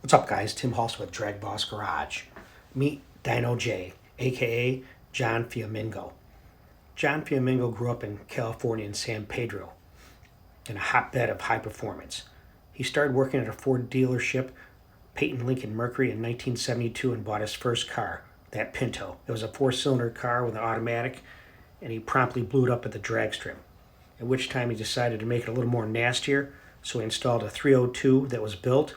What's up, guys? Tim Hulse with DragBoss Garage. Meet Dyno J, aka John Fiamengo. John Fiamengo grew up in California in San Pedro, in a hotbed of high performance. He started working at a Ford dealership, Peyton Lincoln-Mercury, in 1972 and bought his first car, that Pinto. It was a 4-cylinder car with an automatic, and he promptly blew it up at the drag strip, at which time he decided to make it a little more nastier, so he installed a 302 that was built,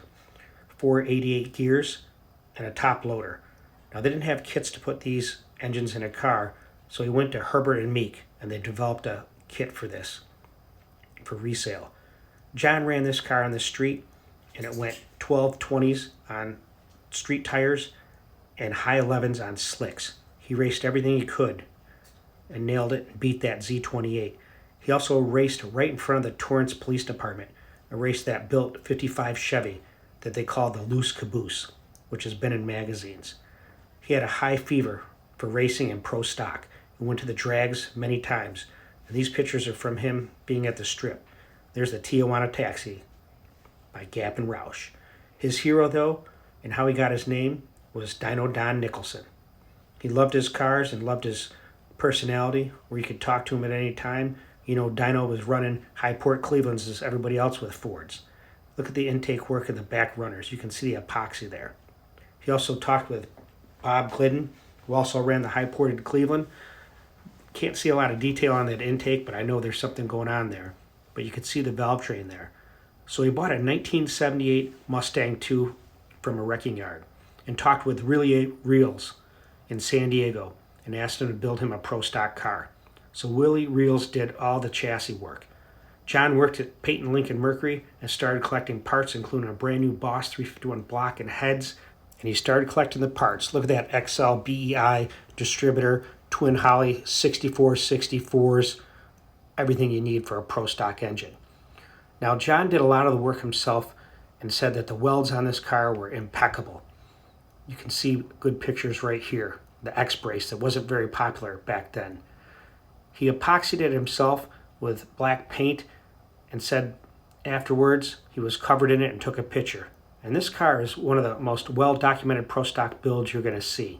488 gears, and a top loader. Now, they didn't have kits to put these engines in a car, so he went to Herbert and Meek, and they developed a kit for this, for resale. John ran this car on the street, and it went 1220s on street tires and high 11s on slicks. He raced everything he could and nailed it and beat that Z28. He also raced right in front of the Torrance Police Department, a race that built 55 Chevy that they call the Loose Caboose, which has been in magazines. He had a high fever for racing and pro stock. He went to the drags many times, and these pictures are from him being at the strip. There's the Tijuana Taxi by Gap and Roush. His hero, though, and how he got his name, was Dyno Don Nicholson. He loved his cars and loved his personality, where you could talk to him at any time. You know, Dyno was running High-Port Clevelands as everybody else with Fords. Look at the intake work of the back runners. You can see the epoxy there. He also talked with Bob Glidden, who also ran the high-ported Cleveland. Can't see a lot of detail on that intake, but I know there's something going on there. But you can see the valve train there. So he bought a 1978 Mustang II from a wrecking yard and talked with Willie Reels in San Diego and asked him to build him a pro stock car. So Willie Reels did all the chassis work. John worked at Peyton Lincoln-Mercury and started collecting parts, including a brand new Boss 351 block and heads, and he started collecting the parts. Look at that XL BEI distributor, twin Holly 6464s, everything you need for a pro stock engine. Now, John did a lot of the work himself and said that the welds on this car were impeccable. You can see good pictures right here, the X-brace that wasn't very popular back then. He epoxied it himself with black paint and said afterwards he was covered in it and took a picture. And this car is one of the most well-documented pro stock builds you're going to see.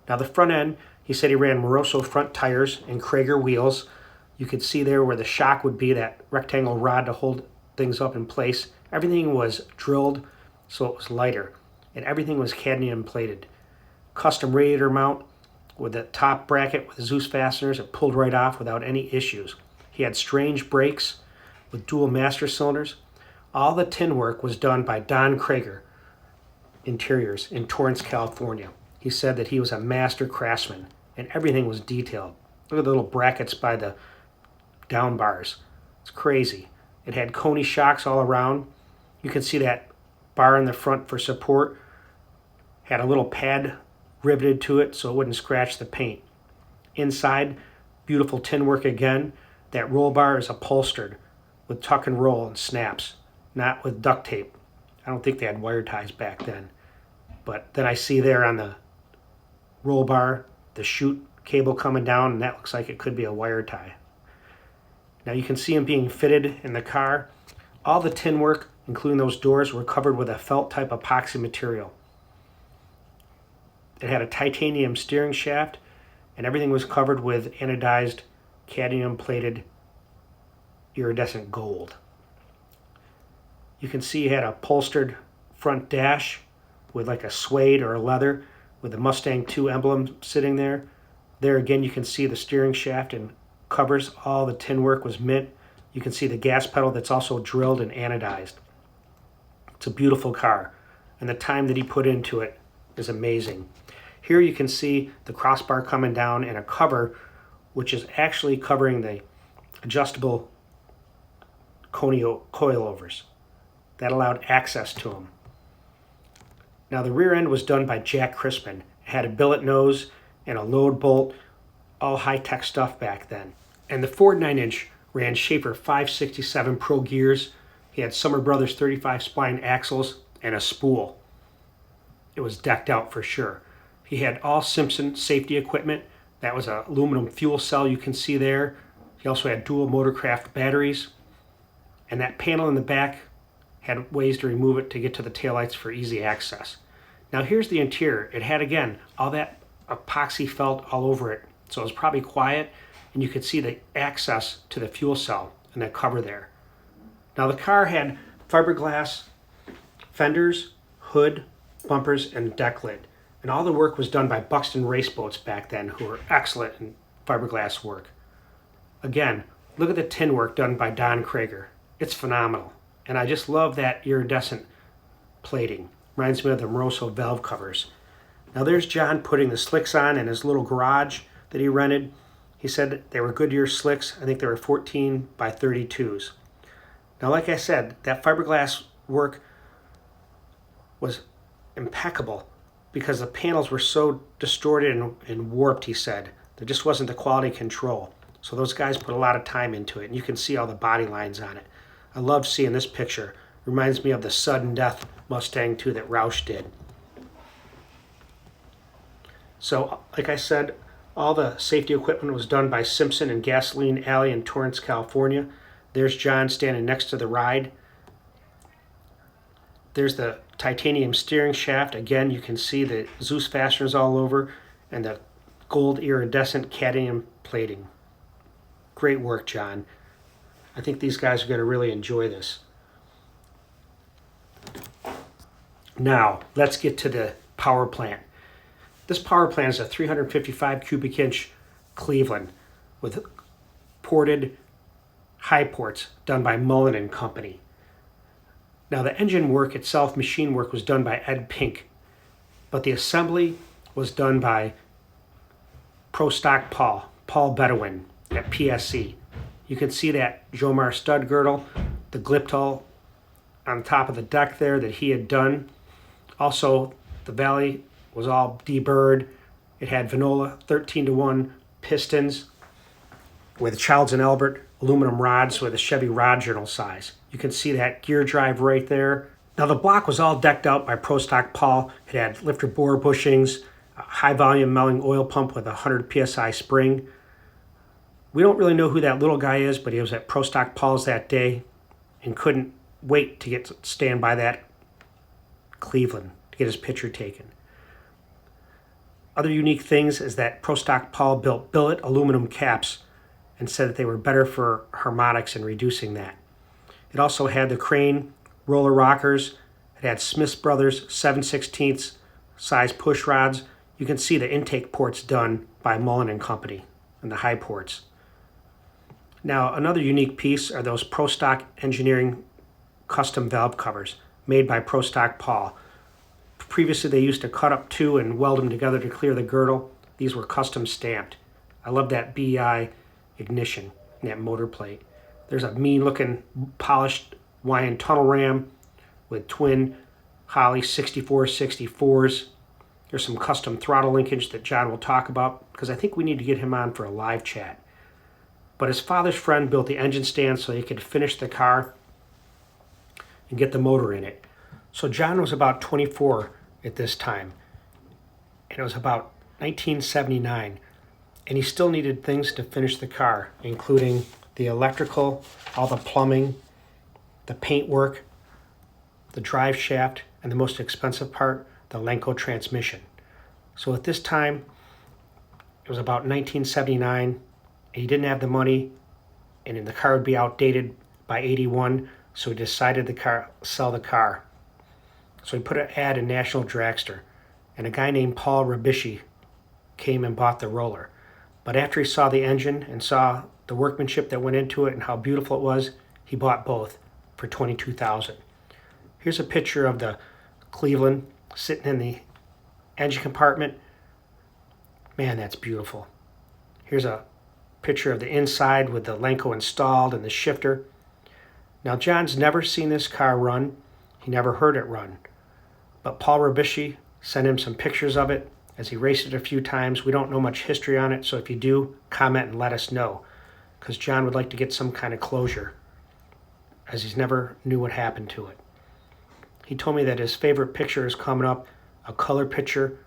Now, the front end, he said he ran Moroso front tires and Krager wheels. You could see there where the shock would be, that rectangle rod to hold things up in place. Everything was drilled so it was lighter, and everything was cadmium plated. Custom radiator mount with the top bracket with Zeus fasteners. It pulled right off without any issues. He had strange brakes with dual master cylinders. All the tin work was done by Don Krager Interiors in Torrance, California. He said that he was a master craftsman, and everything was detailed. Look at the little brackets by the down bars. It's crazy. It had Coney shocks all around. You can see that bar in the front for support. Had a little pad riveted to it so it wouldn't scratch the paint. Inside, beautiful tin work again. That roll bar is upholstered with tuck and roll and snaps, not with duct tape. I don't think they had wire ties back then. But then I see there on the roll bar the chute cable coming down, and that looks like it could be a wire tie. Now you can see them being fitted in the car. All the tin work, including those doors, were covered with a felt type epoxy material. It had a titanium steering shaft, and everything was covered with anodized cadmium plated iridescent gold. You can see it had a upholstered front dash with like a suede or a leather with the Mustang II emblem sitting there. There again you can see the steering shaft and covers. All the tin work was mint. You can see the gas pedal that's also drilled and anodized. It's a beautiful car, and the time that he put into it is amazing. Here you can see the crossbar coming down and a cover which is actually covering the adjustable coilovers. That allowed access to them. Now, the rear end was done by Jack Crispin. It had a billet nose and a load bolt, all high-tech stuff back then. And the Ford 9-inch ran Schaefer 567 Pro gears. He had Summer Brothers 35 spline axles and a spool. It was decked out for sure. He had all Simpson safety equipment. That was an aluminum fuel cell you can see there. He also had dual Motorcraft batteries. And that panel in the back had ways to remove it to get to the taillights for easy access. Now here's the interior. It had, again, all that epoxy felt all over it, so it was probably quiet, and you could see the access to the fuel cell and that cover there. Now the car had fiberglass fenders, hood, bumpers, and deck lid. And all the work was done by Buxton Race Boats back then, who were excellent in fiberglass work. Again, look at the tin work done by Don Krager. It's phenomenal. And I just love that iridescent plating. Reminds me of the Moroso valve covers. Now there's John putting the slicks on in his little garage that he rented. He said they were Goodyear slicks. I think they were 14 by 32s. Now like I said, that fiberglass work was impeccable because the panels were so distorted and warped, he said. There just wasn't the quality control. So those guys put a lot of time into it, and you can see all the body lines on it. I love seeing this picture. Reminds me of the sudden death Mustang II that Roush did. So, like I said, all the safety equipment was done by Simpson and Gasoline Alley in Torrance, California. There's John standing next to the ride. There's the titanium steering shaft. Again, you can see the Zeus fasteners all over and the gold iridescent cadmium plating. Great work, John. I think these guys are going to really enjoy this. Now, let's get to the power plant. This power plant is a 355 cubic inch Cleveland with ported high ports done by Mullen and Company. Now the engine work itself, machine work, was done by Ed Pink, but the assembly was done by Pro Stock Paul Bedouin at PSC. You can see that Jomar stud girdle, the Gliptal on top of the deck there that he had done. Also, the valley was all deburred. It had Vanola 13-to-1 pistons with Childs and Albert aluminum rods with a Chevy rod journal size. You can see that gear drive right there. Now the block was all decked out by Pro Stock Paul. It had lifter bore bushings, a high volume melting oil pump with a 100 PSI spring. We don't really know who that little guy is, but he was at Pro Stock Paul's that day and couldn't wait to stand by that Cleveland to get his picture taken. Other unique things is that Pro Stock Paul built billet aluminum caps and said that they were better for harmonics and reducing that. It also had the crane roller rockers. It had Smith Brothers 7/16 size push rods. You can see the intake ports done by Mullen and Company and the high ports. Now another unique piece are those Pro Stock Engineering custom valve covers made by Pro Stock Paul. Previously they used to cut up two and weld them together to clear the girdle. These were custom stamped. I love that BI ignition and that motor plate. There's a mean looking polished Wyand tunnel ram with twin Holley 6464s. There's some custom throttle linkage that John will talk about because I think we need to get him on for a live chat. But his father's friend built the engine stand so he could finish the car and get the motor in it. So John was about 24 at this time, and it was about 1979, and he still needed things to finish the car, including the electrical, all the plumbing, the paint work, the drive shaft, and the most expensive part, the Lenco transmission. So at this time, it was about 1979, and he didn't have the money, and the car would be outdated by 81, so he decided to sell the car. So he put an ad in National Dragster, and a guy named Paul Rabishi came and bought the roller. But after he saw the engine and saw the workmanship that went into it and how beautiful it was, he bought both for $22,000. Here's a picture of the Cleveland sitting in the engine compartment. Man, that's beautiful. Here's a picture of the inside with the Lenco installed and the shifter. Now, John's never seen this car run. He never heard it run. But Paul Rabishi sent him some pictures of it as he raced it a few times. We don't know much history on it, so if you do, comment and let us know, because John would like to get some kind of closure, as he's never knew what happened to it. He told me that his favorite picture is coming up, a color picture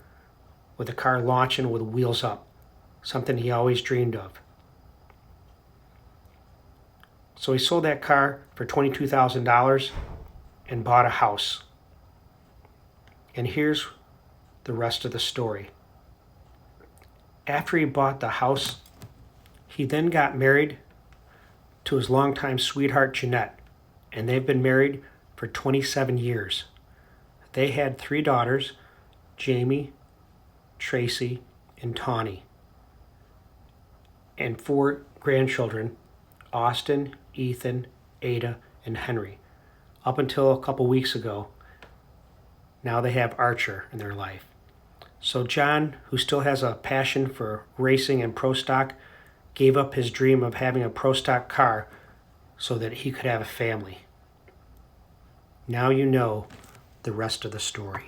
with the car launching with wheels up, something he always dreamed of. So he sold that car for $22,000, and bought a house. And here's the rest of the story. After he bought the house, he then got married to his longtime sweetheart, Jeanette, and they've been married for 27 years. They had 3 daughters, Jamie, Tracy, and Tawny, and 4 grandchildren, Austin, Ethan, Ada, and Henry. Up until a couple weeks ago, now they have Archer in their life. So John, who still has a passion for racing and pro stock, gave up his dream of having a pro stock car so that he could have a family. Now you know the rest of the story.